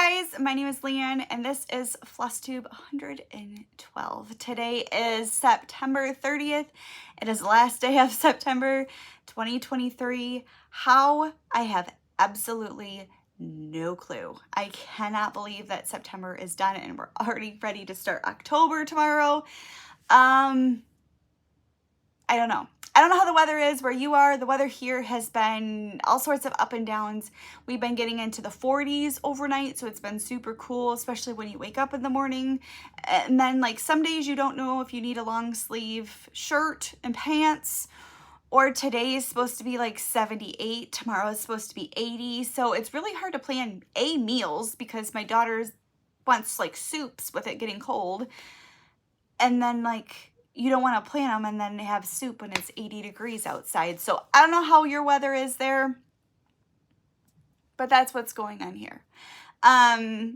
guys, my name is Leann and this is Flosstube 112. Today is September 30th. It is the last day of September 2023. How? I have absolutely no clue. I cannot believe that September is done and we're already ready to start October tomorrow. I don't know. I don't know how the weather is where you are. The weather here has been all sorts of up and downs. We've been getting into the 40s overnight, so it's been super cool, especially when you wake up in the morning. And then like some days you don't know if you need a long sleeve shirt and pants, or today is supposed to be like 78, tomorrow is supposed to be 80. So it's really hard to plan meals because my daughter wants like soups with it getting cold. And then like you don't want to plan them and then have soup when it's 80 degrees outside. So I don't know how your weather is there, but that's what's going on here.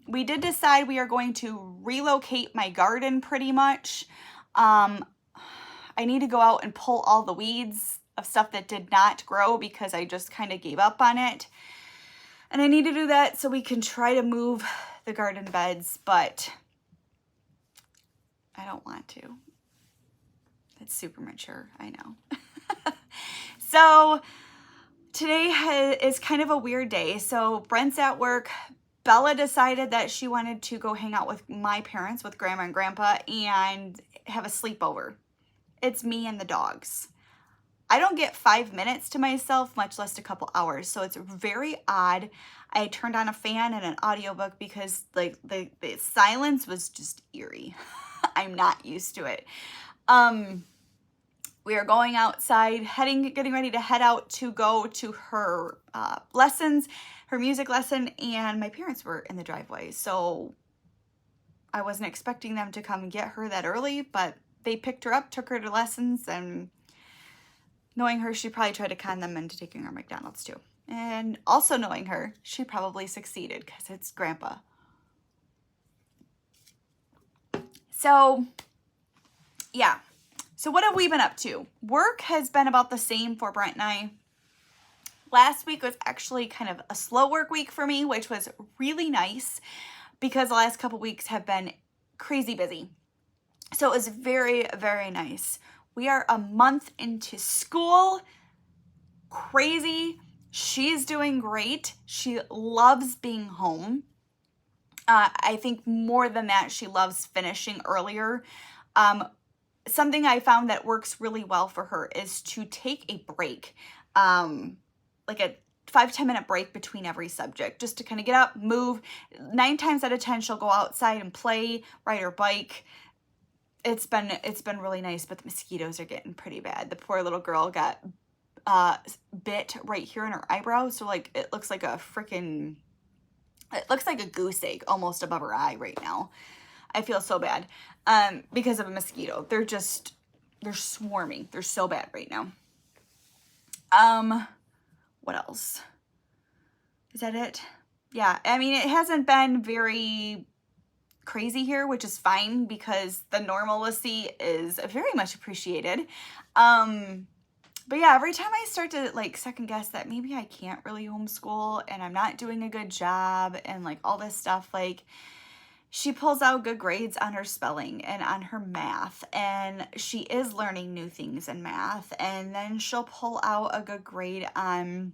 We did decide we are going to relocate my garden pretty much. I need to go out and pull all the weeds of stuff that did not grow because I just kind of gave up on it. And I need to do that so we can try to move the garden beds, but I don't want to. It's super mature, I know. So today is kind of a weird day. So Brent's at work. Bella decided that she wanted to go hang out with my parents, with Grandma and Grandpa, and have a sleepover. It's me and the dogs. I don't get 5 minutes to myself, much less a couple hours. So it's very odd. I turned on a fan and an audiobook because like the silence was just eerie. I'm not used to it. We are going outside, getting ready to head out to go to her lessons, her music lesson, and my parents were in the driveway. So I wasn't expecting them to come get her that early, but they picked her up, took her to lessons, and knowing her, she probably tried to con them into taking her to McDonald's too. And also knowing her, she probably succeeded because it's Grandpa. So, yeah. So what have we been up to? Work has been about the same for Brent and I. Last week was actually kind of a slow work week for me, which was really nice because the last couple weeks have been crazy busy. So it was very, very nice. We are a month into school. Crazy. She's doing great. She loves being home. I think more than that, she loves finishing earlier. Something I found that works really well for her is to take a break, like a 5-10 minute break between every subject, just to kind of get up, move. 9 times out of 10, she'll go outside and play, ride her bike. It's been really nice, but the mosquitoes are getting pretty bad. The poor little girl got bit right here in her eyebrow, so like it looks like a goose egg almost above her eye right now. I feel so bad because of a mosquito. They're swarming. They're so bad right now. What else? Is that it? Yeah, I mean, it hasn't been very crazy here, which is fine because the normalcy is very much appreciated. But yeah, every time I start to like second guess that maybe I can't really homeschool and I'm not doing a good job and like all this stuff, like she pulls out good grades on her spelling and on her math, and she is learning new things in math, and then she'll pull out a good grade on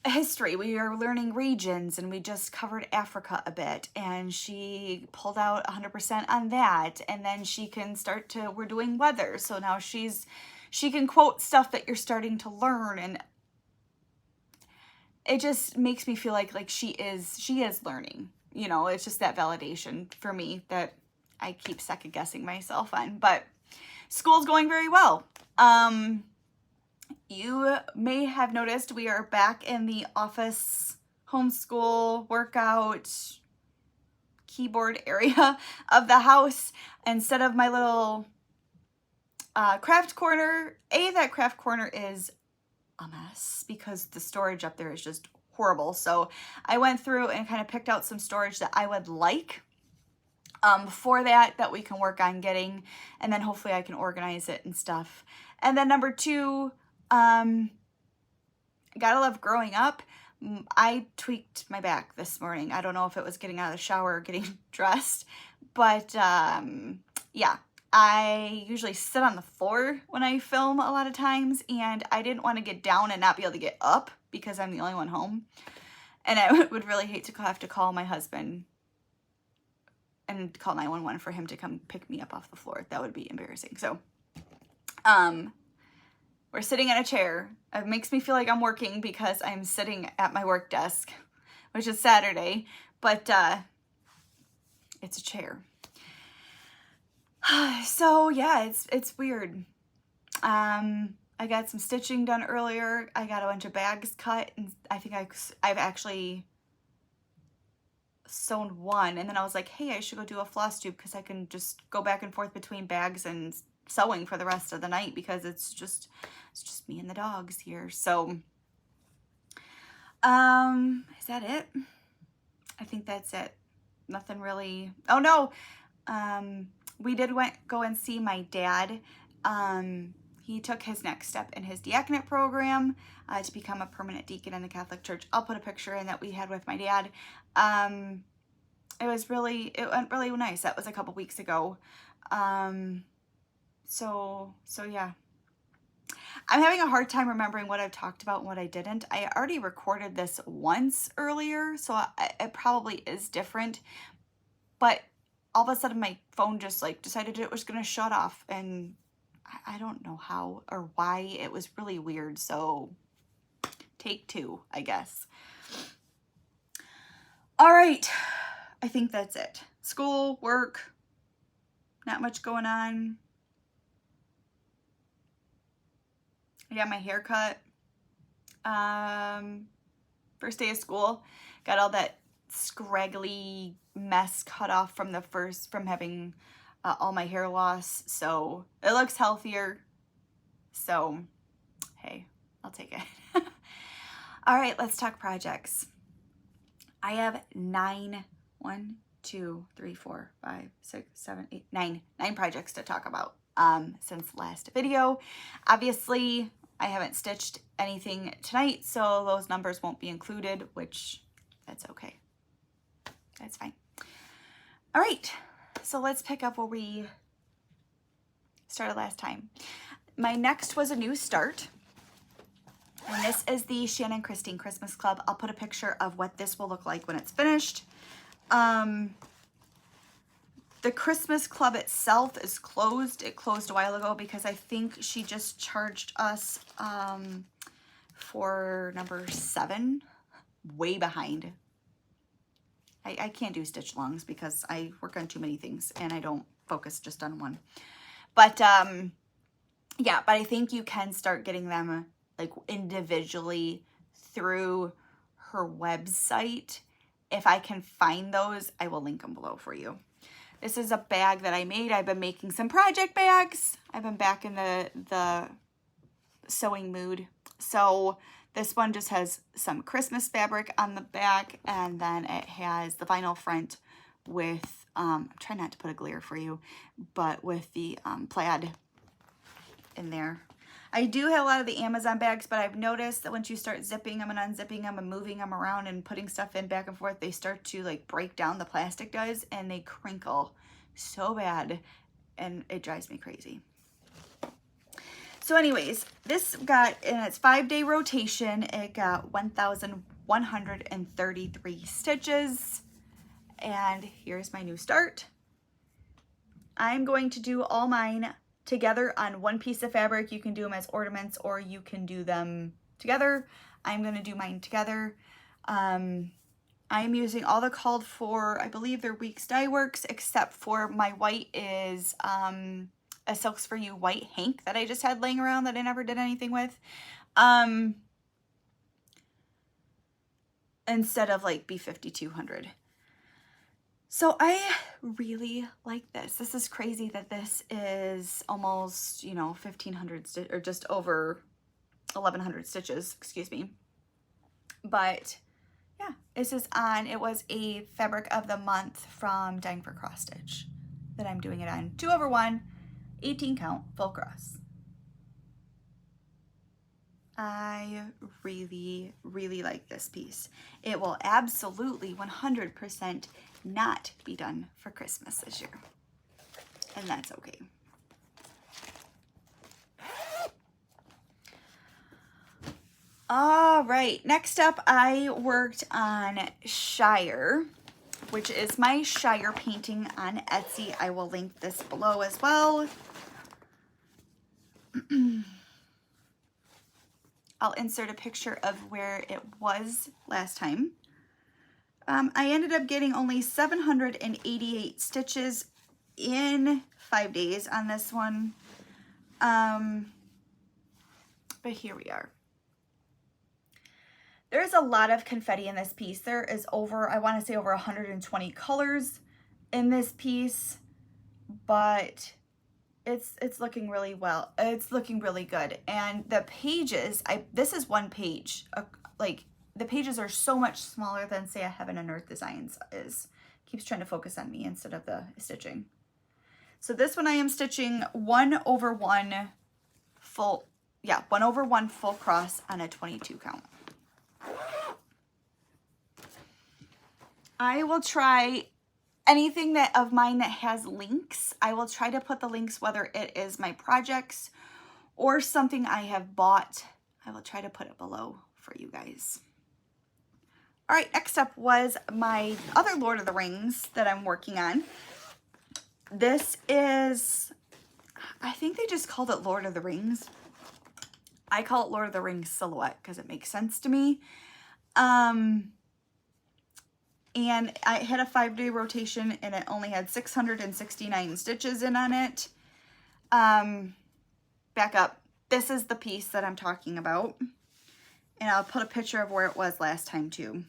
history. We are learning regions and we just covered Africa a bit, and she pulled out 100% on that, and then she can we're doing weather, so now she can quote stuff that you're starting to learn, and it just makes me feel like she is learning. You know, it's just that validation for me that I keep second guessing myself on. But school's going very well. You may have noticed we are back in the office homeschool workout keyboard area of the house instead of my little craft corner. That craft corner is a mess because the storage up there is just horrible. So I went through and kind of picked out some storage that I would like for that we can work on getting, and then hopefully I can organize it and stuff. And then number 2, gotta love growing up. I tweaked my back this morning. I don't know if it was getting out of the shower or getting dressed, but yeah, I usually sit on the floor when I film a lot of times, and I didn't want to get down and not be able to get up because I'm the only one home. And I would really hate to have to call my husband and call 911 for him to come pick me up off the floor. That would be embarrassing. So, we're sitting in a chair. It makes me feel like I'm working because I'm sitting at my work desk, which is Saturday, but it's a chair. So yeah, it's weird. I got some stitching done earlier. I got a bunch of bags cut, and I think I've actually sewn one, and then I was like, hey, I should go do a Flosstube because I can just go back and forth between bags and sewing for the rest of the night because it's just me and the dogs here. So is that it? I think that's it. Nothing really. Oh no, we did go and see my dad. He took his next step in his diaconate program to become a permanent deacon in the Catholic Church. I'll put a picture in that we had with my dad. It went really nice. That was a couple weeks ago. So yeah. I'm having a hard time remembering what I've talked about and what I didn't. I already recorded this once earlier, so it probably is different. But all of a sudden my phone just like decided it was going to shut off, and I don't know how or why. It was really weird. So take 2, I guess. All right. I think that's it. School, work, not much going on. I got my hair cut. First day of school. Got all that scraggly mess cut off from having all my hair loss. So it looks healthier. So, hey, I'll take it. All right, let's talk projects. I have 9 projects to talk about since last video. Obviously, I haven't stitched anything tonight, so those numbers won't be included, which that's okay. That's fine. All right, so let's pick up where we started last time. My next was a new start. And this is the Shannon Christine Christmas Club. I'll put a picture of what this will look like when it's finished. The Christmas Club itself is closed. It closed a while ago because I think she just charged us for number 7. Way behind. I can't do stitch longs because I work on too many things and I don't focus just on one. But yeah, but I think you can start getting them like individually through her website. If I can find those, I will link them below for you. This is a bag that I made. I've been making some project bags. I've been back in the sewing mood. So this one just has some Christmas fabric on the back, and then it has the vinyl front with, I'm trying not to put a glare for you, but with the plaid in there. I do have a lot of the Amazon bags, but I've noticed that once you start zipping them and unzipping them and moving them around and putting stuff in back and forth, they start to like break down, the plastic does, and they crinkle so bad, and it drives me crazy. So anyways, this got, in its 5-day rotation, it got 1,133 stitches, and here's my new start. I'm going to do all mine together on one piece of fabric. You can do them as ornaments or you can do them together. I'm going to do mine together. I'm using all the called for, I believe they're Weeks Dye Works, except for my white is a Silks For You white hank that I just had laying around that I never did anything with. Instead of like B5200. So I really like this. This is crazy that this is almost, 1,500 or just over 1,100 stitches, excuse me. But yeah, this is on, it was a fabric of the month from Dying for Cross Stitch that I'm doing it on. 2/1, 18 count, full cross. I really, really like this piece. It will absolutely 100% not be done for Christmas this year. And that's okay. All right, next up I worked on Shire, which is my Shire painting on Etsy. I will link this below as well. I'll insert a picture of where it was last time. I ended up getting only 788 stitches in 5 days on this one. But here we are. There's a lot of confetti in this piece. There is over, I want to say over 120 colors in this piece, but it's looking really well. It's looking really good. And the pages, this is one page. Like the pages are so much smaller than say a Heaven and Earth Designs is. Keeps trying to focus on me instead of the stitching. So this one I am stitching 1/1 full, 1/1 full cross on a 22 count. I will try anything of mine that has links. I will try to put the links, whether it is my projects or something I have bought. I will try to put it below for you guys. All right, next up was my other Lord of the Rings that I'm working on. This is, I think they just called it Lord of the Rings. I call it Lord of the Rings Silhouette because it makes sense to me. And I had a 5-day rotation and it only had 669 stitches in on it. Back up. This is the piece that I'm talking about. And I'll put a picture of where it was last time too.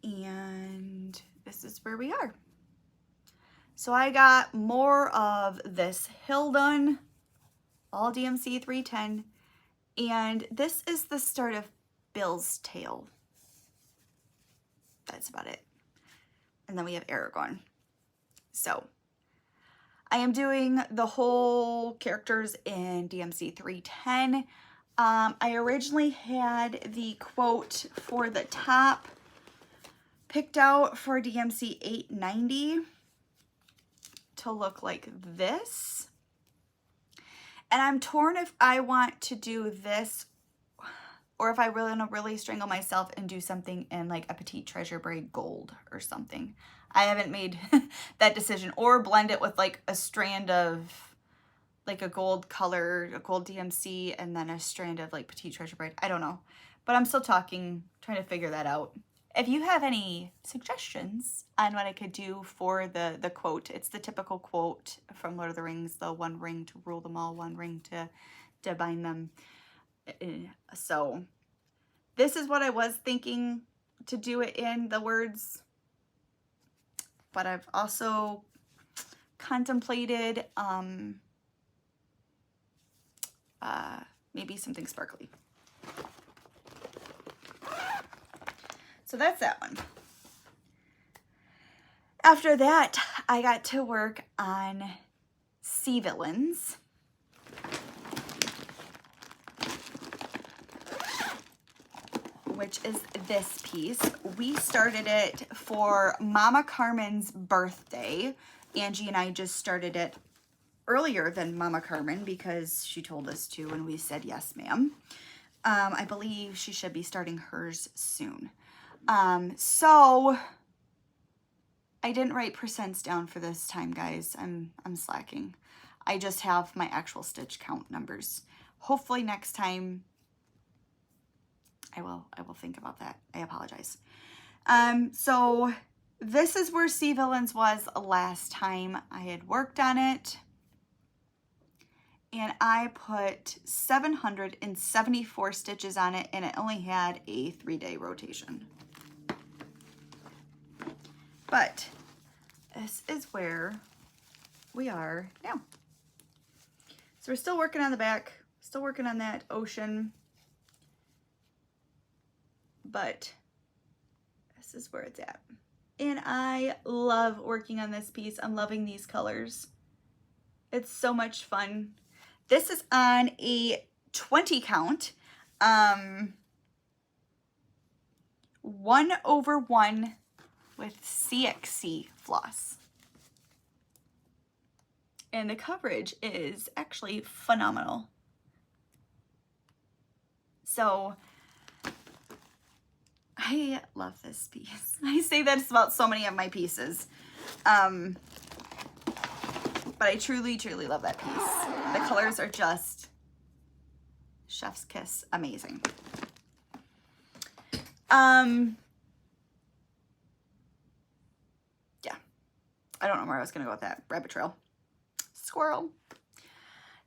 And this is where we are. So I got more of this hill done, all DMC 310. And this is the start of Bill's tail. That's about it. And then we have Aragorn. So I am doing the whole characters in DMC 310. I originally had the quote for the top picked out for DMC 890 to look like this. And I'm torn if I want to do this or if I really want to really strangle myself and do something in like a Petite Treasure Braid gold or something. I haven't made that decision, or blend it with like a strand of like a gold color, a gold DMC, and then a strand of like Petite Treasure Braid. I don't know, but I'm still trying to figure that out. If you have any suggestions on what I could do for the quote, it's the typical quote from Lord of the Rings, the one ring to rule them all, one ring to bind them. So this is what I was thinking to do it in, the words, but I've also contemplated maybe something sparkly. So that's that one. After that, I got to work on Seavilians. Which is this piece. We started it for Mama Carmen's birthday. Angie and I just started it earlier than Mama Carmen because she told us to and we said yes, ma'am. I believe she should be starting hers soon. So I didn't write percents down for this time, guys. I'm slacking. I just have my actual stitch count numbers. Hopefully next time I will think about that. I apologize. So this is where Seavilians was last time I had worked on it. And I put 774 stitches on it, and it only had a 3-day rotation. But this is where we are now. So we're still working on the back, still working on that ocean. But this is where it's at. And I love working on this piece. I'm loving these colors. It's so much fun. This is on a 20 count, 1/1 with CXC floss. And the coverage is actually phenomenal. So I love this piece. I say that about so many of my pieces. But I truly, truly love that piece. The colors are just chef's kiss amazing. Yeah, I don't know where I was gonna go with that. Rabbit trail. Squirrel.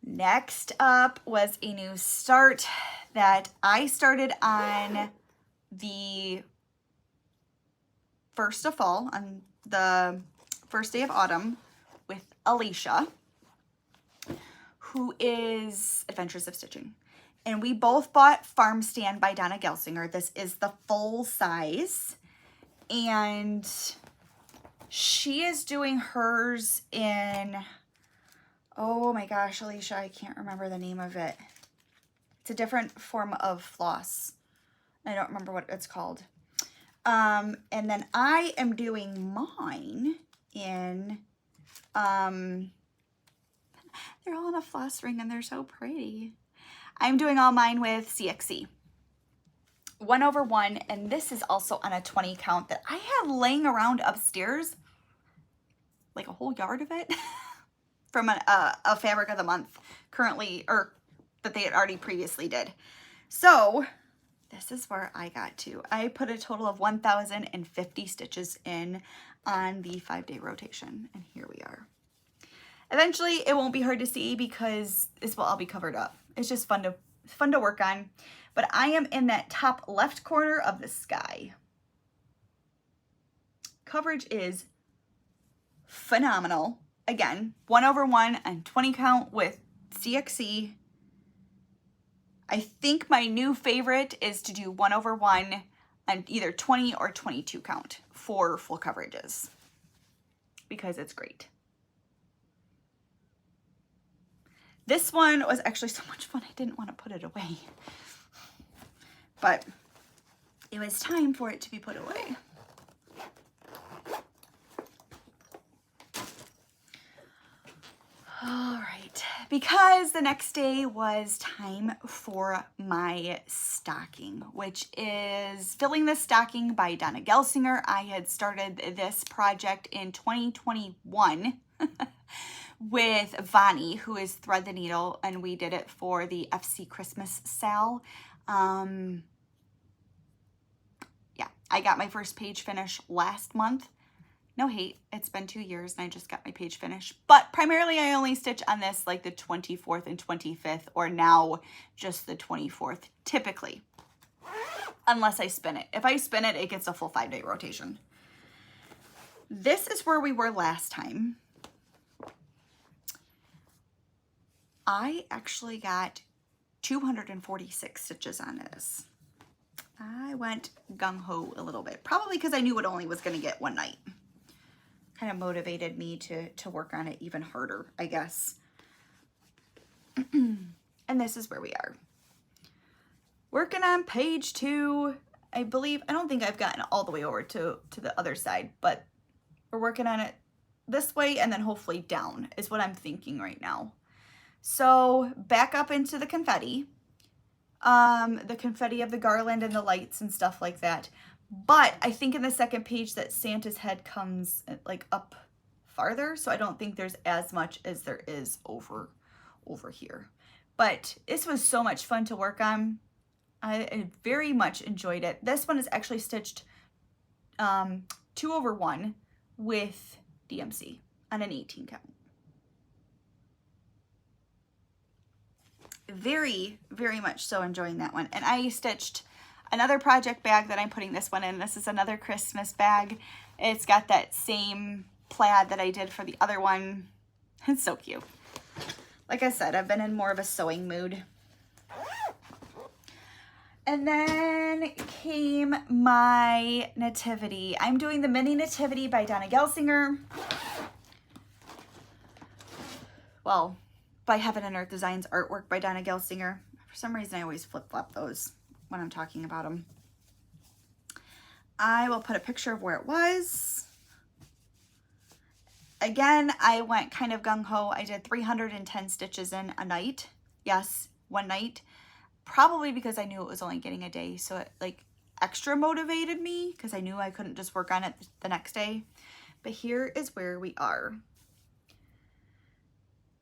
Next up was a new start that I started on the 1st of fall, on the first day of autumn, with Alicia, who is Adventures of Stitching. And we both bought Farm Stand by Donna Gelsinger. This is the full size. And she is doing hers in, oh my gosh, Alicia, I can't remember the name of it. It's a different form of floss. I don't remember what it's called. And then I am doing mine in, they're all in a floss ring and they're so pretty. I'm doing all mine with CXC. 1/1, and this is also on a 20 count that I have laying around upstairs, like a whole yard of it, from a fabric of the month currently, or that they had already previously did. So this is where I got to. I put a total of 1,050 stitches in on the 5-day rotation, and here we are. Eventually, it won't be hard to see because this will all be covered up. It's just fun to work on. But I am in that top left corner of the sky. Coverage is phenomenal. Again, 1/1 and 20 count with CXC. I think my new favorite is to do 1/1 and either 20 or 22 count for full coverages because it's great. This one was actually so much fun, I didn't want to put it away. But it was time for it to be put away. All right, because the next day was time for my stocking, which is Filling the Stocking by Donna Gelsinger. I had started this project in 2021 with Vani, who is Thread the Needle, and we did it for the FC Christmas sale. Yeah, I got my first page finish last month. No hate, it's been 2 years and I just got my page finish. But primarily I only stitch on this like the 24th and 25th, or now just the 24th, typically. Unless I spin it. If I spin it, it gets a full 5-day rotation. This is where we were last time. I actually got 246 stitches on this. I went gung-ho a little bit, probably because I knew it only was going to get one night. Kind of motivated me to work on it even harder, I guess. And this is where we are. Working on page 2. I believe, I don't think I've gotten all the way over to the other side, but we're working on it this way and then hopefully down is what I'm thinking right now. So back up into the confetti of the garland and the lights and stuff like that. But I think in the second page that Santa's head comes like up farther, so I don't think there's as much as there is over here. But this was so much fun to work on. I very much enjoyed it. This one is actually stitched 2/1 with DMC on an 18 count. Very, very much so enjoying that one. And I stitched another project bag that I'm putting this one in. This is another Christmas bag. It's got that same plaid that I did for the other one. It's so cute. Like I said, I've been in more of a sewing mood. And then came my Nativity. I'm doing the mini Nativity by Donna Gelsinger. Well, by Heaven and Earth Designs, artwork by Donna Gelsinger. For some reason, I always flip-flop those when I'm talking about them. I will put a picture of where it was. Again, I went kind of gung-ho. I did 310 stitches in a night. Yes, one night. Probably because I knew it was only getting a day, so it like extra motivated me because I knew I couldn't just work on it the next day. But here is where we are.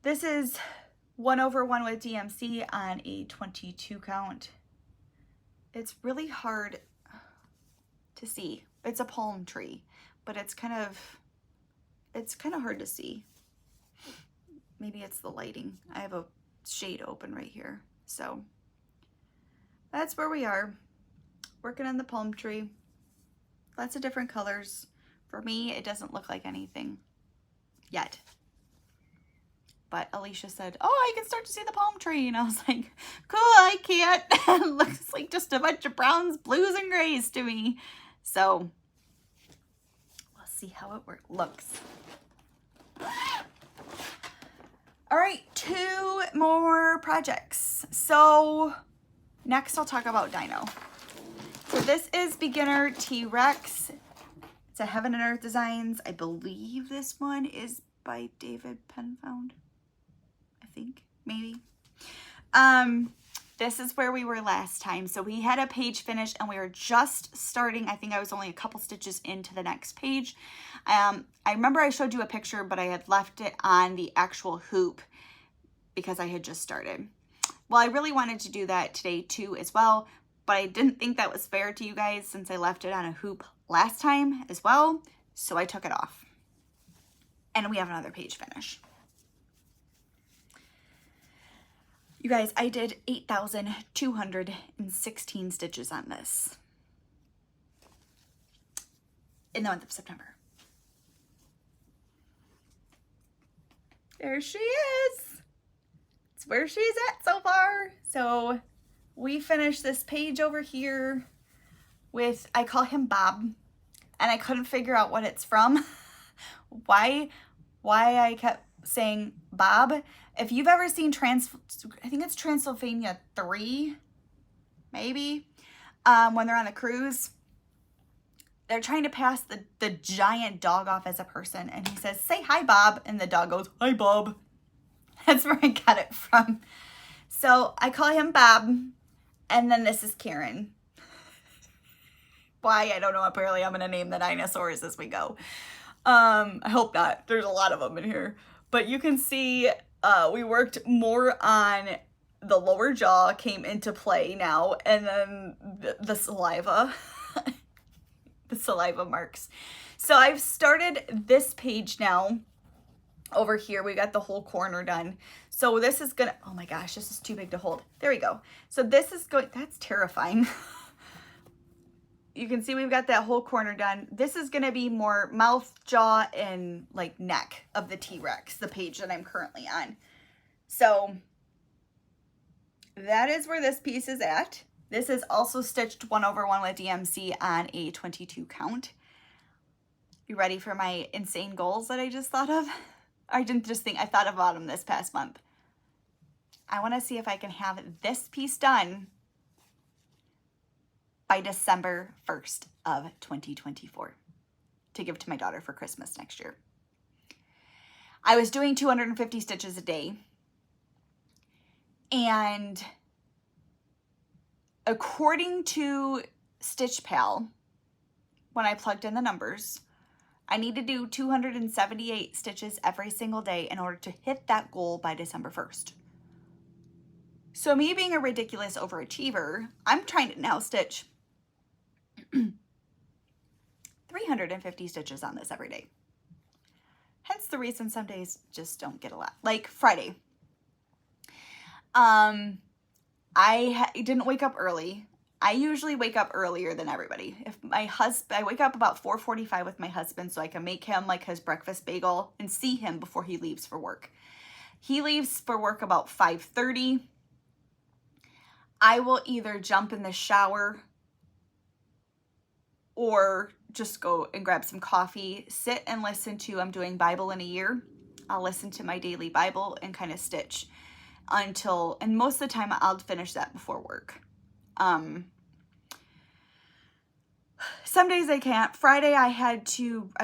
This is 1/1 with DMC on a 22 count. It's really hard to see. It's a palm tree, but it's kind of hard to see. Maybe it's the lighting. I have a shade open right here. So that's where we are, working on the palm tree. Lots of different colors. For me, it doesn't look like anything yet. But Alicia said, oh, I can start to see the palm tree. And I was like, cool, I can't. It looks like just a bunch of browns, blues, and grays to me. So we'll see how it looks. All right, 2 more projects. So next I'll talk about Dino. So this is Beginner T-Rex. It's a Heaven and Earth Designs. I believe this one is by David Penfound. I think, maybe. This is where we were last time. So we had a page finished and we were just starting. I think I was only a couple stitches into the next page. I remember I showed you a picture, but I had left it on the actual hoop because I had just started. Well, I really wanted to do that today too as well, but I didn't think that was fair to you guys since I left it on a hoop last time as well. So I took it off and we have another page finish. You guys, I did 8,216 stitches on this in the month of September. There she is. It's where she's at so far. So we finished this page over here with, I call him Bob, and I couldn't figure out what it's from. Why I kept saying Bob. If you've ever seen I think it's Transylvania 3, maybe, when they're on the cruise, they're trying to pass the giant dog off as a person, and he says, say hi, Bob, and the dog goes, hi, Bob. That's where I got it from. So I call him Bob, and then this is Karen. Why, I don't know. Apparently I'm going to name the dinosaurs as we go. I hope not. There's a lot of them in here. But you can see we worked more on the lower jaw came into play now, and then the saliva, the saliva marks. So I've started this page now. Over here, we got the whole corner done. So this is gonna, oh my gosh, this is too big to hold. There we go. So this is going, that's terrifying. You can see we've got that whole corner done. This is gonna be more mouth, jaw, and like neck of the T-Rex, the page that I'm currently on. So that is where this piece is at. This is also stitched 1/1 with DMC on a 22 count. You ready for my insane goals that I just thought of? I didn't just think, I thought about them this past month. I want to see if I can have this piece done by December 1st of 2024 to give to my daughter for Christmas next year. I was doing 250 stitches a day, and according to Stitch Pal, when I plugged in the numbers, I need to do 278 stitches every single day in order to hit that goal by December 1st. So me being a ridiculous overachiever, I'm trying to now stitch 350 stitches on this every day. Hence the reason some days just don't get a lot. Like Friday. I didn't wake up early. I usually wake up earlier than everybody. If my husband, I wake up about 4:45 with my husband so I can make him like his breakfast bagel and see him before he leaves for work. He leaves for work about 5:30. I will either jump in the shower or just go and grab some coffee, sit and listen to I'm Doing Bible in a Year I'll listen to my daily Bible and kind of stitch until, and most of the time I'll finish that before work. Some days I can't. Friday I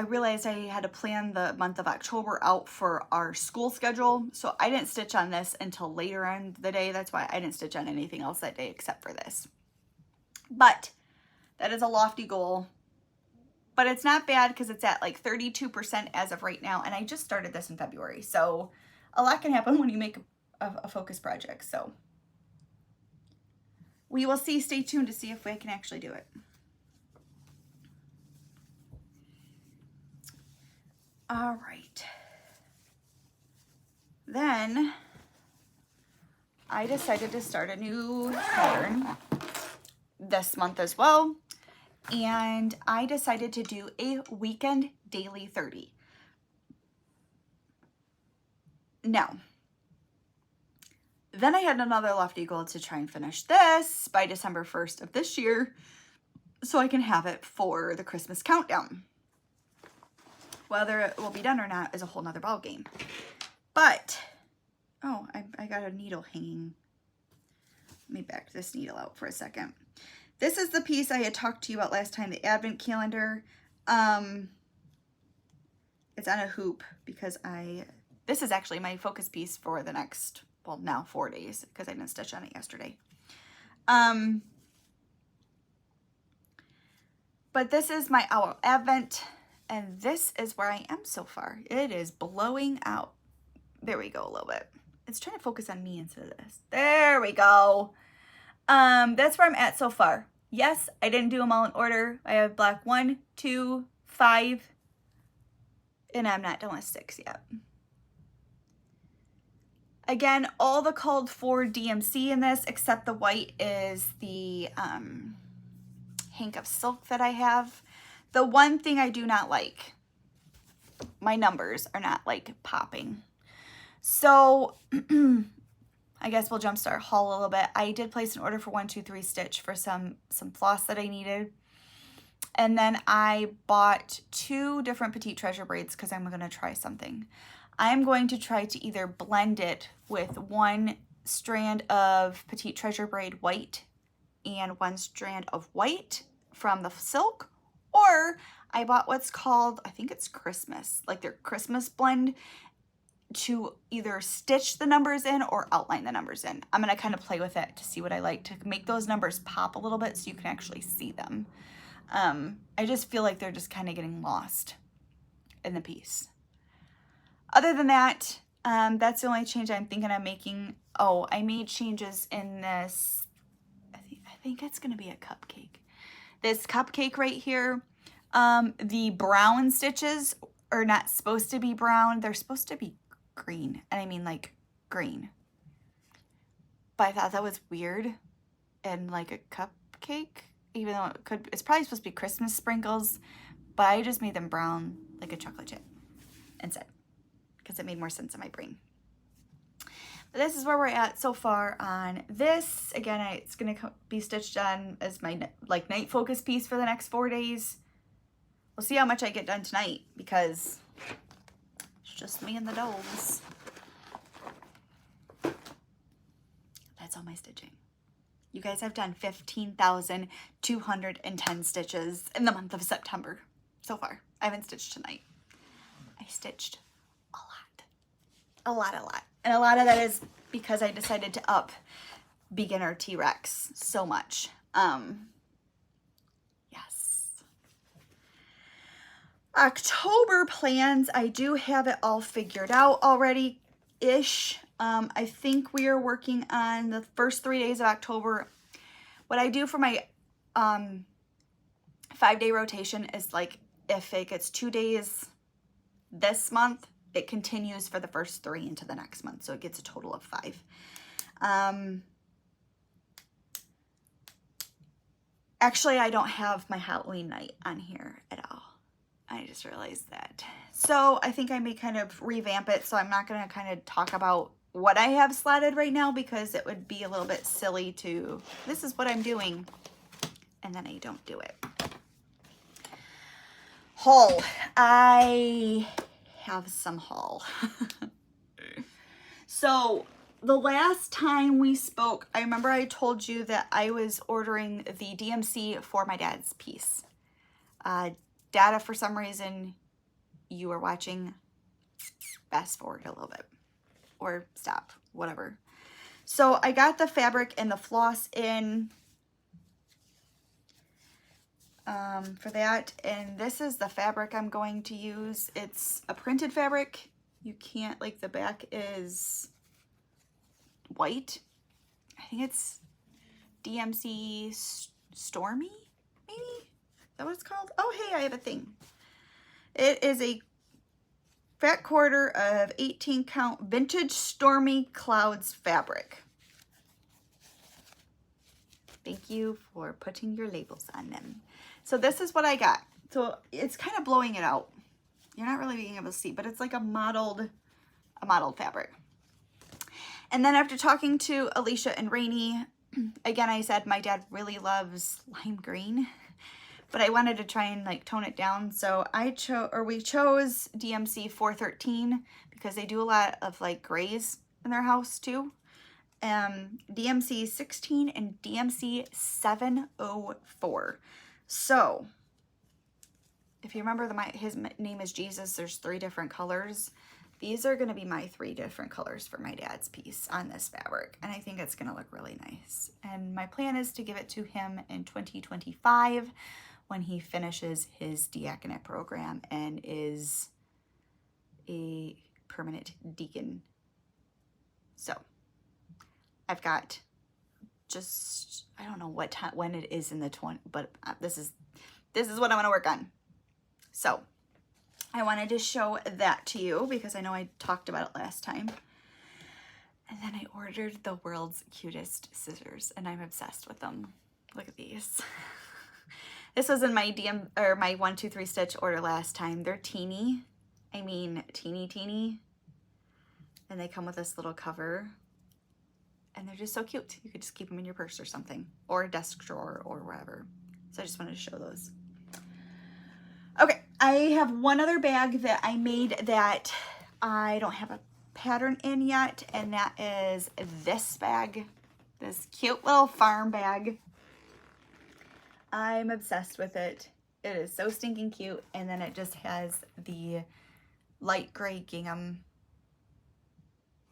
realized I had to plan the month of October out for our school schedule. So I didn't stitch on this until later in the day. That's why I didn't stitch on anything else that day except for this. But that is a lofty goal. But it's not bad because it's at like 32% as of right now. And I just started this in February. So a lot can happen when you make a focus project. So we will see. Stay tuned to see if I can actually do it. All right. Then I decided to start a new pattern this month as well. And I decided to do a weekend daily 30. Now, then I had another lofty goal to try and finish this by December 1st of this year so I can have it for the Christmas countdown. Whether it will be done or not is a whole nother ball game. But, oh, I got a needle hanging. Let me back this needle out for a second. This is the piece I had talked to you about last time, the advent calendar. It's on a hoop because this is actually my focus piece for the next, well, now 4 days because I didn't stitch on it yesterday. But this is my advent. And this is where I am so far. It is blowing out. There we go a little bit. It's trying to focus on me instead of this. There we go. That's where I'm at so far. Yes, I didn't do them all in order. I have black 1, 2, 5. And I'm not done with 6 yet. Again, all the called for DMC in this, except the white, is the hank of silk that I have. The one thing I do not like, my numbers are not like popping. So I guess we'll jumpstart haul a little bit. I did place an order for 1, 2, 3 stitch for some floss that I needed. And then I bought 2 different Petite Treasure braids because I'm going to try something. I'm going to try to either blend it with 1 strand of Petite Treasure braid white and 1 strand of white from the silk. Or I bought what's called, I think it's Christmas, like their Christmas blend, to either stitch the numbers in or outline the numbers in. I'm going to kind of play with it to see what I like to make those numbers pop a little bit so you can actually see them. I just feel like they're just kind of getting lost in the piece. Other than that, that's the only change I'm thinking of making. Oh, I made changes in this. I think it's going to be a cupcake. This cupcake right here, the brown stitches are not supposed to be brown. They're supposed to be green. And I mean like green. But I thought that was weird and like a cupcake, even though it's probably supposed to be Christmas sprinkles, but I just made them brown like a chocolate chip instead because it made more sense in my brain. But this is where we're at so far on this. Again, it's going to be stitched on as my night focus piece for the next 4 days. We'll see how much I get done tonight because it's just me and the dolls. That's all my stitching. You guys have done 15,210 stitches in the month of September so far. I haven't stitched tonight. I stitched a lot. And a lot of that is because I decided to up beginner T-Rex so much. Yes. October plans, I do have it all figured out already-ish. I think we are working on the first 3 days of October. What I do for my 5-day rotation is like if it gets 2 days this month, it continues for the first 3 into the next month. So it gets a total of 5. Actually, I don't have my Halloween night on here at all. I just realized that. So I think I may kind of revamp it. So I'm not going to kind of talk about what I have slotted right now because it would be a little bit silly to, this is what I'm doing, and then I don't do it. Haul. I have some haul. So the last time we spoke, I remember I told you that I was ordering the DMC for my dad's piece. Data, for some reason, you were watching, fast forward a little bit or stop, whatever. So I got the fabric and the floss in for that, and this is the fabric I'm going to use. It's a printed fabric. You can't, like, the back is white. I think it's DMC Stormy, maybe? Is that what it's called? Oh, hey, I have a thing. It is a fat quarter of 18 count vintage Stormy Clouds fabric. Thank you for putting your labels on them. So this is what I got. So it's kind of blowing it out. You're not really being able to see, but it's like a modeled fabric. And then after talking to Alicia and Rainey, again, I said my dad really loves lime green, but I wanted to try and like tone it down. So we chose DMC 413 because they do a lot of like grays in their house too. DMC 16 and DMC 704. So if you remember his name is Jesus, there's 3 different colors. These are going to be my 3 different colors for my dad's piece on this fabric. And I think it's going to look really nice. And my plan is to give it to him in 2025 when he finishes his diaconate program and is a permanent deacon. So I've got just, I don't know what time, when it is in the 20, but this is what I'm going to work on. So I wanted to show that to you because I know I talked about it last time. And then I ordered the world's cutest scissors and I'm obsessed with them. Look at these. This was in my my 1, 2, 3 stitch order last time. They're teeny. I mean teeny. And they come with this little cover. And they're just so cute. You could just keep them in your purse or something, or a desk drawer or wherever. So I just wanted to show those. Okay, I have one other bag that I made that I don't have a pattern in yet, and that is this bag, this cute little farm bag. I'm obsessed with it. It is so stinking cute, and then it just has the light gray gingham.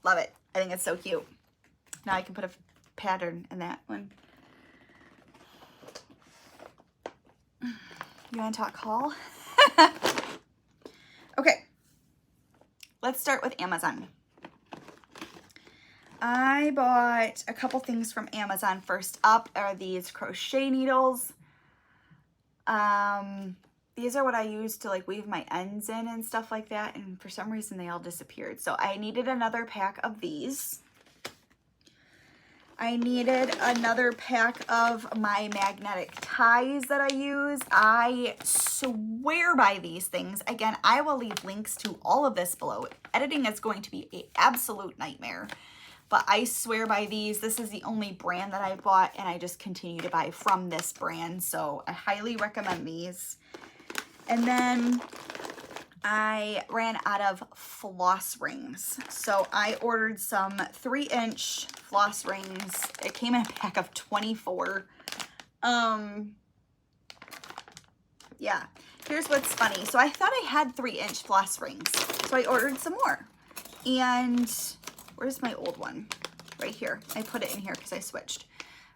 Love it. I think it's so cute. Now I can put a pattern in that one. You want to talk haul? Okay, let's start with Amazon. I bought a couple things from Amazon. First up are these crochet needles. These are what I use to like weave my ends in and stuff like that, and for some reason they all disappeared. So I needed another pack of these. I needed another pack of my magnetic ties that I use. I swear by these things. Again, I will leave links to all of this below. Editing is going to be an absolute nightmare, but I swear by these. This is the only brand that I bought, and I just continue to buy from this brand, so I highly recommend these. And then I ran out of floss rings, so I ordered some 3-inch floss rings. It came in a pack of 24. Yeah, here's what's funny. So I thought I had 3-inch floss rings, so I ordered some more. And where's my old one? Right here. I put it in here because I switched.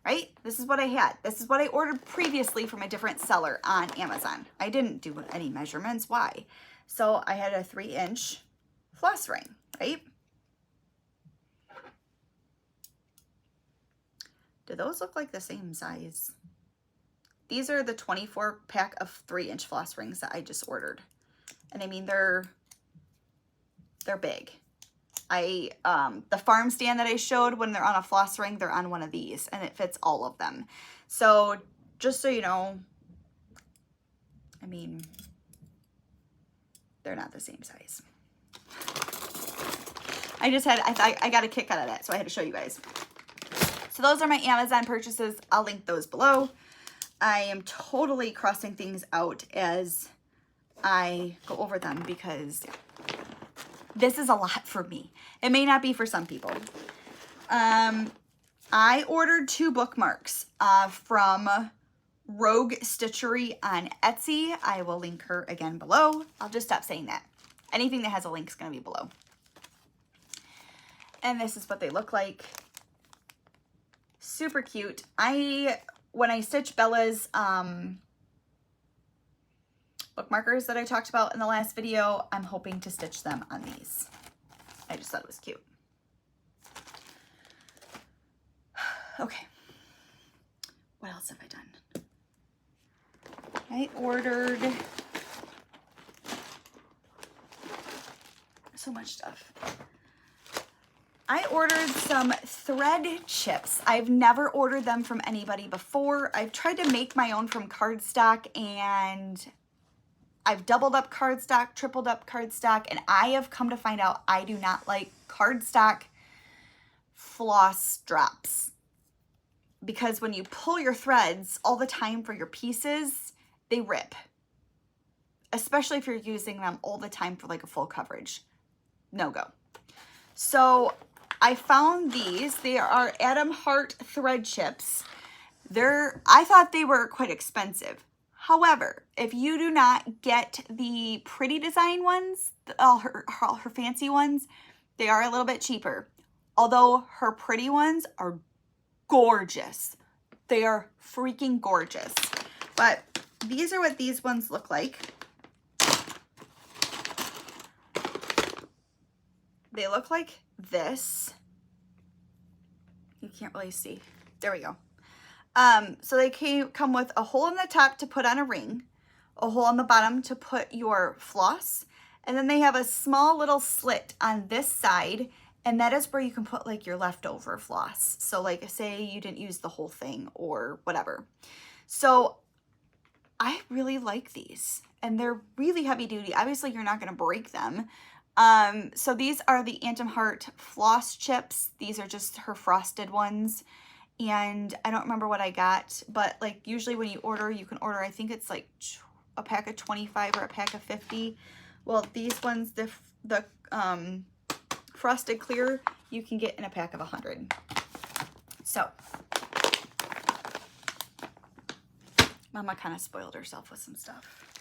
Right? This is what I had. This is what I ordered previously from a different seller on Amazon. I didn't do any measurements. Why? So I had a 3-inch floss ring, right? Do those look like the same size? These are the 24 pack of 3-inch floss rings that I just ordered. And I mean, they're big. The farm stand that I showed, when they're on a floss ring, they're on one of these, and it fits all of them. So just so you know, I mean, they're not the same size. I got a kick out of that, so I had to show you guys. So those are my Amazon purchases. I'll link those below. I am totally crossing things out as I go over them because this is a lot for me. It may not be for some people. I ordered 2 bookmarks from Rogue Stitchery on Etsy. I will link her again below. I'll just stop saying that. Anything that has a link is going to be below. And this is what they look like. Super cute. When I stitch Bella's bookmarkers that I talked about in the last video, I'm hoping to stitch them on these. I just thought it was cute. Okay. What else have I done? I ordered so much stuff. I ordered some thread chips. I've never ordered them from anybody before. I've tried to make my own from cardstock, and I've doubled up cardstock, tripled up cardstock, and I have come to find out I do not like cardstock floss drops. Because when you pull your threads all the time for your pieces, they rip. Especially if you're using them all the time for like a full coverage. No go. So I found these. They are Atom Heart thread chips. I thought they were quite expensive. However, if you do not get the pretty design ones, all her fancy ones, they are a little bit cheaper. Although her pretty ones are gorgeous. They are freaking gorgeous. But these are what these ones look like. They look like this. You can't really see. There we go. So they come with a hole in the top to put on a ring, a hole on the bottom to put your floss, and then they have a small little slit on this side, and that is where you can put like your leftover floss. So like say you didn't use the whole thing or whatever. So I really like these, and they're really heavy duty. Obviously you're not going to break them. So these are the Atom Heart floss chips. These are just her frosted ones. And I don't remember what I got, but like usually when you order, you can order, I think it's like a pack of 25 or a pack of 50. Well, these ones, the frosted clear, you can get in a pack of 100. So Mama kind of spoiled herself with some stuff,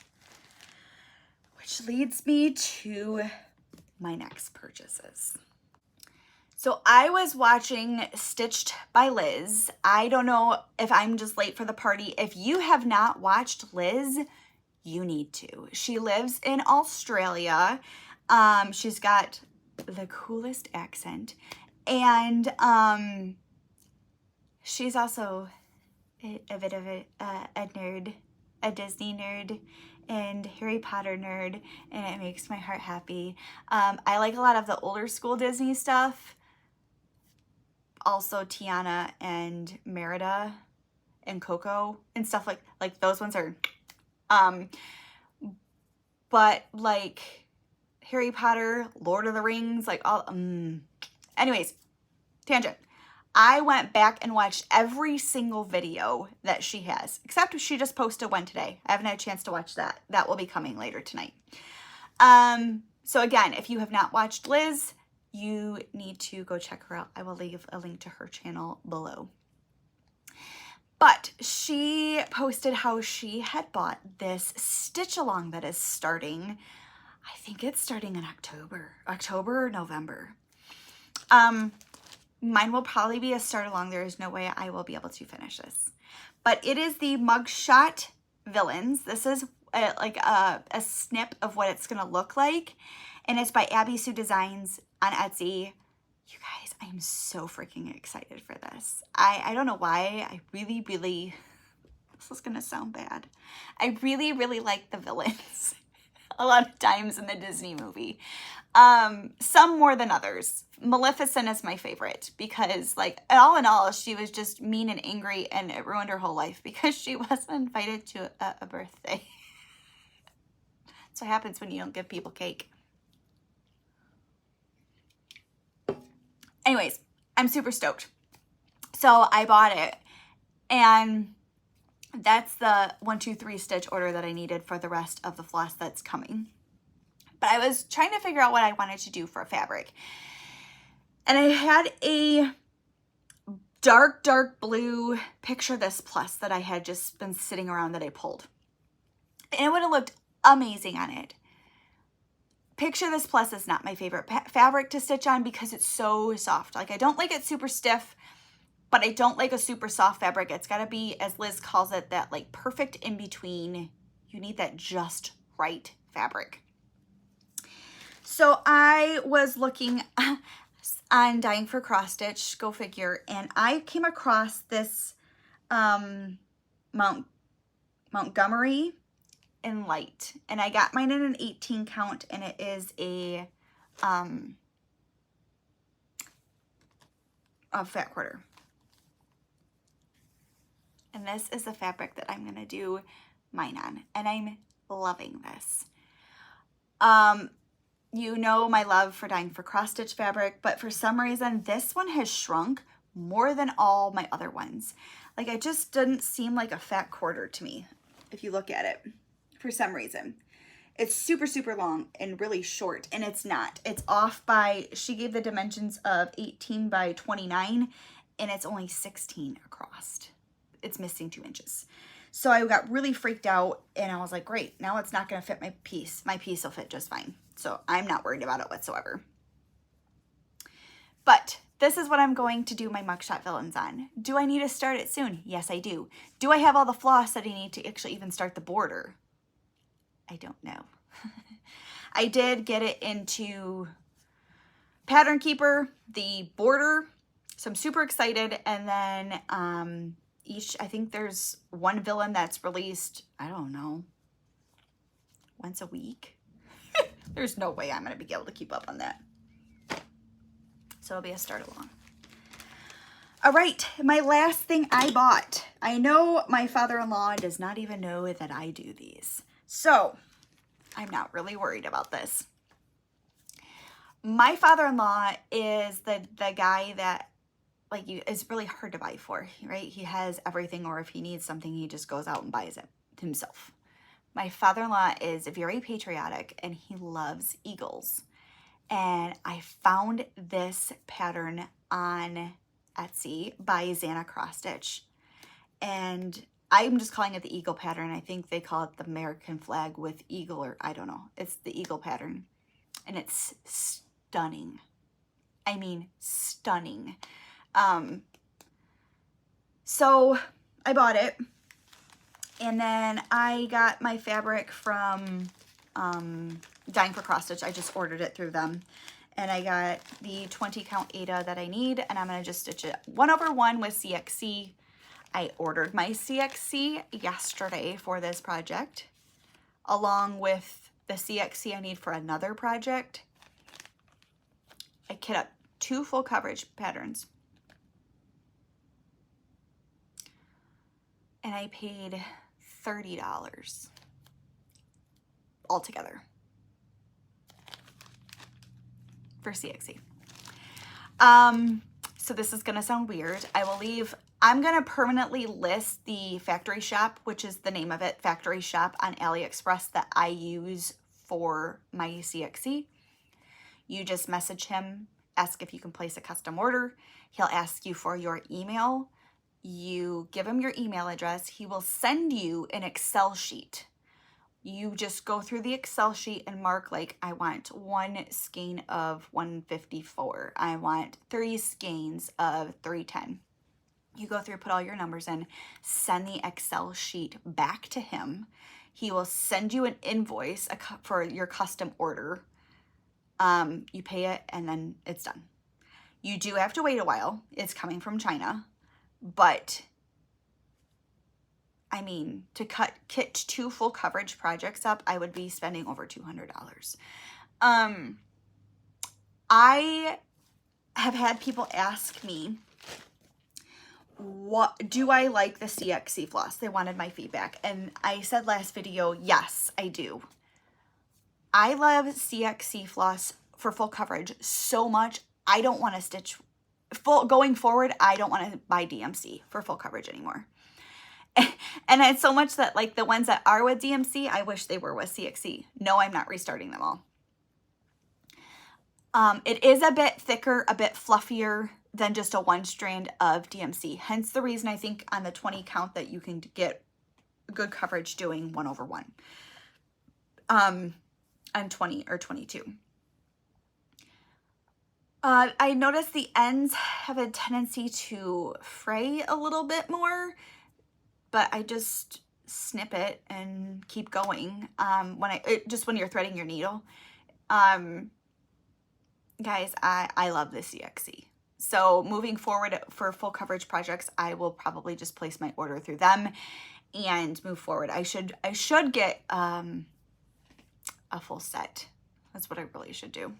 which leads me to my next purchases. So I was watching Stitched by Liz. I don't know if I'm just late for the party. If you have not watched Liz, you need to. She lives in Australia. She's got the coolest accent. And she's also a bit of a nerd, a Disney nerd and Harry Potter nerd, and it makes my heart happy. I like a lot of the older school Disney stuff. Also Tiana and Merida and Coco and stuff like those ones are, but like Harry Potter, Lord of the Rings, like all, anyways, tangent. I went back and watched every single video that she has, except she just posted one today. I haven't had a chance to watch that. That will be coming later tonight. So again, if you have not watched Liz, you need to go check her out. I will leave a link to her channel below. But she posted how she had bought this stitch along that is starting, I think it's starting in October or November. Mine will probably be a start along. There is no way I will be able to finish this. But it is the Mugshot Villains. This is like a snip of what it's going to look like. And it's by Abby Sue Designs on Etsy. You guys, I am so freaking excited for this. I don't know why. I really, this is going to sound bad. I really like the villains a lot of times in the Disney movie. Some more than others. Maleficent is my favorite because like all in all, she was just mean and angry and it ruined her whole life because she wasn't invited to a birthday. That's what happens when you don't give people cake. Anyways, I'm super stoked. So I bought it and that's the 1, 2, 3 stitch order that I needed for the rest of the floss that's coming. But I was trying to figure out what I wanted to do for a fabric. And I had a dark blue Picture This Plus that I had just been sitting around that I pulled. And it would have looked amazing on it. Picture This Plus is not my favorite fabric to stitch on because it's so soft. Like, I don't like it super stiff, but I don't like a super soft fabric. It's got to be, as Liz calls it, that like perfect in between. You need that just right fabric. So I was looking on Dying for Cross Stitch, go figure, and I came across this Montgomery in light, and I got mine in an 18 count, and it is a fat quarter. And this is the fabric that I'm gonna do mine on, and I'm loving this. You know my love for Dying for Cross Stitch fabric, but for some reason this one has shrunk more than all my other ones. Like, it just didn't seem like a fat quarter to me if you look at it for some reason. It's super long and really short, and it's not. It's off by, she gave the dimensions of 18 by 29, and it's only 16 across. It's missing 2 inches. So I got really freaked out, and I was like, great, now it's not gonna fit my piece. My piece will fit just fine. So I'm not worried about it whatsoever. But this is what I'm going to do my Mugshot villains on. Do I need to start it soon? Yes, I do. Do I have all the floss that I need to actually even start the border? I don't know. I did get it into Pattern Keeper, the border, so I'm super excited. And then I think there's one villain that's released, I don't know, once a week. There's no way I'm going to be able to keep up on that. So it'll be a start along. All right, my last thing I bought. I know my father-in-law does not even know that I do these. So I'm not really worried about this. My father-in-law is the guy that like is really hard to buy for, right? He has everything, or if he needs something, he just goes out and buys it himself. My father-in-law is very patriotic, and he loves eagles. And I found this pattern on Etsy by Xana Cross Stitch. And I'm just calling it the eagle pattern. I think they call it the American flag with eagle, or I don't know. It's the eagle pattern. And it's stunning. I mean, stunning. So I bought it. And then I got my fabric from Dying for Cross Stitch. I just ordered it through them. And I got the 20 count Ada that I need. And I'm going to just stitch it 1/1 with CXC. I ordered my CXC yesterday for this project, along with the CXC I need for another project. I kit up 2 full coverage patterns. And I paid $30 altogether for CXC. So this is gonna sound weird. I'm gonna permanently list the factory shop, which is the name of it, factory shop on AliExpress, that I use for my CXC. You just message him, ask if you can place a custom order. He'll ask you for your email. You give him your email address. He will send you an Excel sheet. You just go through the Excel sheet and mark, like, I want 1 skein of 154. I want 3 skeins of 310. You go through, put all your numbers in, send the Excel sheet back to him. He will send you an invoice for your custom order. You pay it, and then it's done. You do have to wait a while. It's coming from China. But, I mean, to kit 2 full coverage projects up, I would be spending over $200. I have had people ask me, what do I like the CXC floss? They wanted my feedback. And I said last video, yes, I do. I love CXC floss for full coverage so much. I don't want to stitch going forward. I don't want to buy DMC for full coverage anymore. And it's so much that, like, the ones that are with DMC, I wish they were with CXC. No, I'm not restarting them all. It is a bit thicker, a bit fluffier than just a one strand of DMC. Hence the reason I think on the 20 count that you can get good coverage doing 1/1 on 20 or 22. I noticed the ends have a tendency to fray a little bit more, but I just snip it and keep going when you're threading your needle. Guys, I love this CXC. So moving forward for full coverage projects, I will probably just place my order through them and move forward. I should get a full set. That's what I really should do.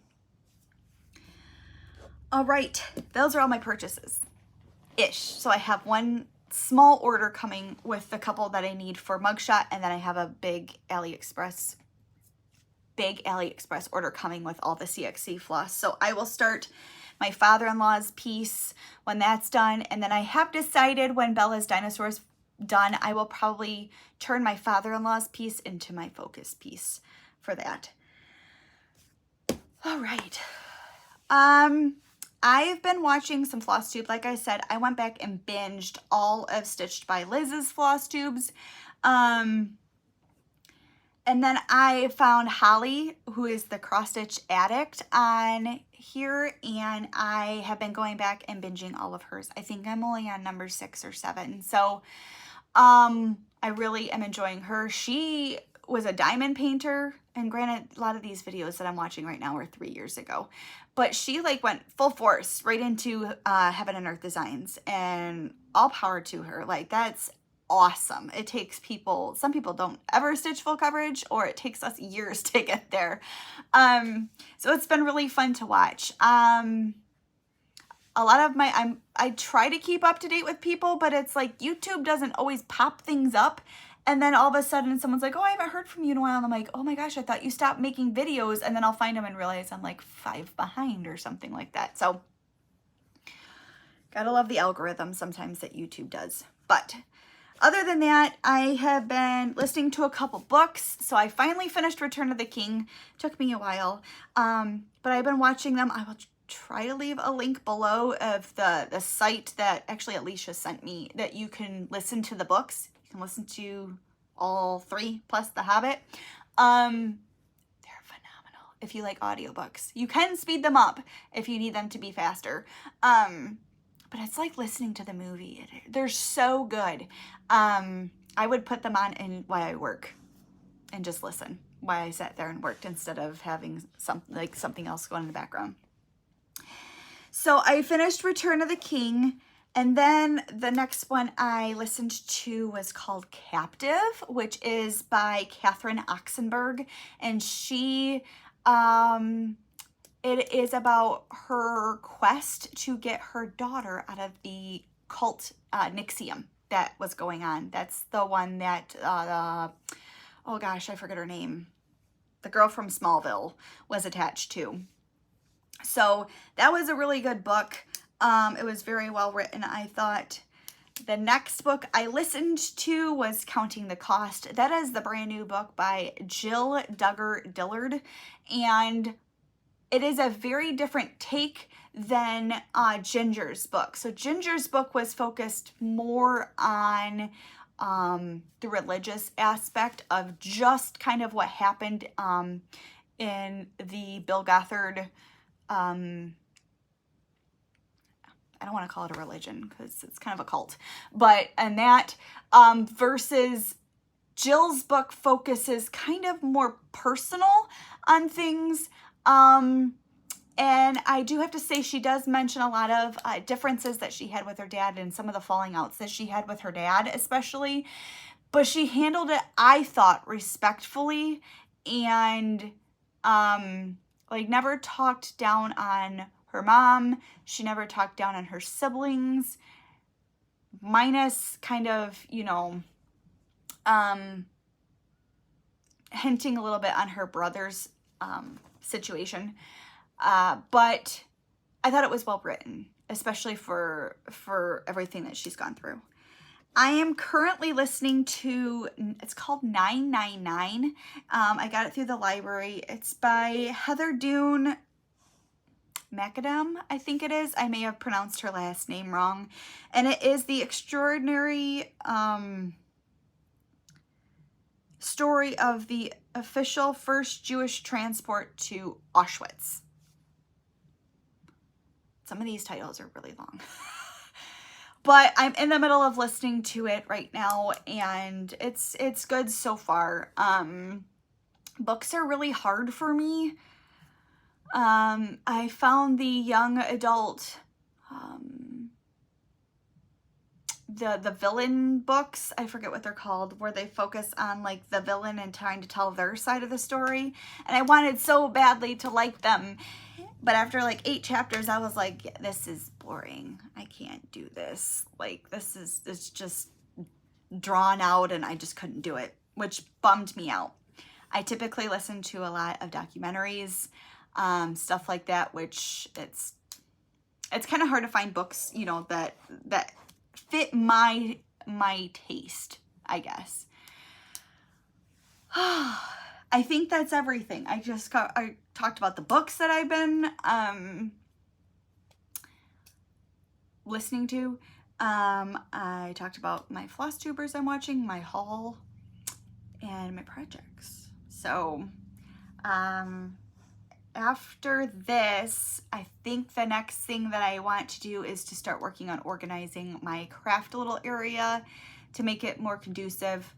All right, those are all my purchases-ish. So I have one small order coming with the couple that I need for Mugshot, and then I have a big AliExpress order coming with all the CXC floss. So I will start my father-in-law's piece when that's done, and then I have decided when Bella's Dinosaur's done, I will probably turn my father-in-law's piece into my focus piece for that. All right. I've been watching some Flosstube. Like I said, I went back and binged all of Stitched by Liz's Flosstubes. And then I found Holly, who is the cross stitch addict, on here, and I have been going back and binging all of hers. I think I'm only on number 6 or 7. So I really am enjoying her. She was a diamond painter, and granted, a lot of these videos that I'm watching right now are 3 years ago, but she like went full force right into Heaven and Earth Designs, and all power to her. Like, that's awesome. It takes some people don't ever stitch full coverage, or it takes us years to get there. So it's been really fun to watch. A lot of I try to keep up to date with people, but it's like YouTube doesn't always pop things up. And then all of a sudden someone's like, oh, I haven't heard from you in a while. And I'm like, oh my gosh, I thought you stopped making videos. And then I'll find them and realize I'm like 5 behind or something like that. So gotta love the algorithm sometimes that YouTube does. But other than that, I have been listening to a couple books. So I finally finished Return of the King. Took me a while, but I've been watching them. I will try to leave a link below of the site that actually Alicia sent me that you can listen to the books. You can listen to all 3 plus The Hobbit. They're phenomenal if you like audiobooks. You can speed them up if you need them to be faster. But it's like listening to the movie. They're so good. I would put them on while I work and just listen while I sat there and worked instead of having something else going in the background. So I finished Return of the King, and then the next one I listened to was called Captive, which is by Catherine Oxenberg, and she it is about her quest to get her daughter out of the cult Nixium that was going on. That's the one that, oh gosh, I forget her name. The girl from Smallville was attached to. So that was a really good book. It was very well written, I thought. The next book I listened to was Counting the Cost. That is the brand new book by Jill Duggar Dillard, and it is a very different take than Ginger's book. So Ginger's book was focused more on the religious aspect of just kind of what happened in the Bill Gothard, I don't want to call it a religion because it's kind of a cult, but and that versus Jill's book focuses kind of more personal on things. And I do have to say she does mention a lot of differences that she had with her dad and some of the falling outs that she had with her dad especially, but she handled it, I thought, respectfully, and like never talked down on her mom. She never talked down on her siblings, minus kind of, you know, hinting a little bit on her brother's situation. But I thought it was well written, especially for everything that she's gone through. I am currently listening to, it's called 999. I got it through the library. It's by Heather Dune. Macadam, I think it is. I may have pronounced her last name wrong. And it is the extraordinary story of the official first Jewish transport to Auschwitz. Some of these titles are really long. But I'm in the middle of listening to it right now, and it's good so far. Books are really hard for me. I found the young adult, the villain books, I forget what they're called, where they focus on like the villain and trying to tell their side of the story. And I wanted so badly to like them. But after like 8 chapters, I was like, yeah, this is boring. I can't do this. Like, it's just drawn out, and I just couldn't do it, which bummed me out. I typically listen to a lot of documentaries, stuff like that, which it's kind of hard to find books, you know, that fit my taste, I guess. I think that's everything. I talked about the books that I've been listening to. I talked about my Flosstubers I'm watching, my haul, and my projects. So after this, I think the next thing that I want to do is to start working on organizing my craft little area to make it more conducive.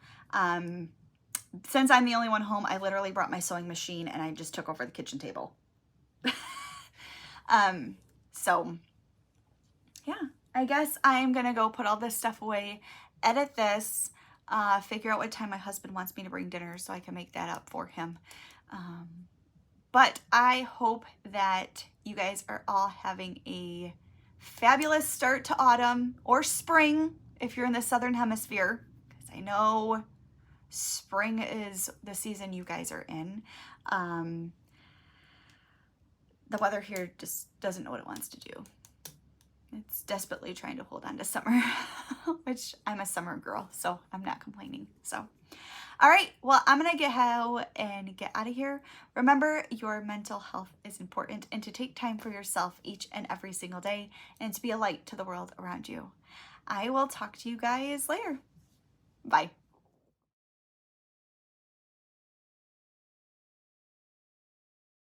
Since I'm the only one home, I literally brought my sewing machine and I just took over the kitchen table. So yeah, I guess I'm gonna go put all this stuff away, edit this, figure out what time my husband wants me to bring dinner so I can make that up for him. But I hope that you guys are all having a fabulous start to autumn or spring if you're in the Southern Hemisphere, because I know spring is the season you guys are in. The weather here just doesn't know what it wants to do. It's desperately trying to hold on to summer, which I'm a summer girl, so I'm not complaining. So, all right, well, I'm gonna get out of here. Remember, your mental health is important, and to take time for yourself each and every single day, and to be a light to the world around you. I will talk to you guys later. Bye.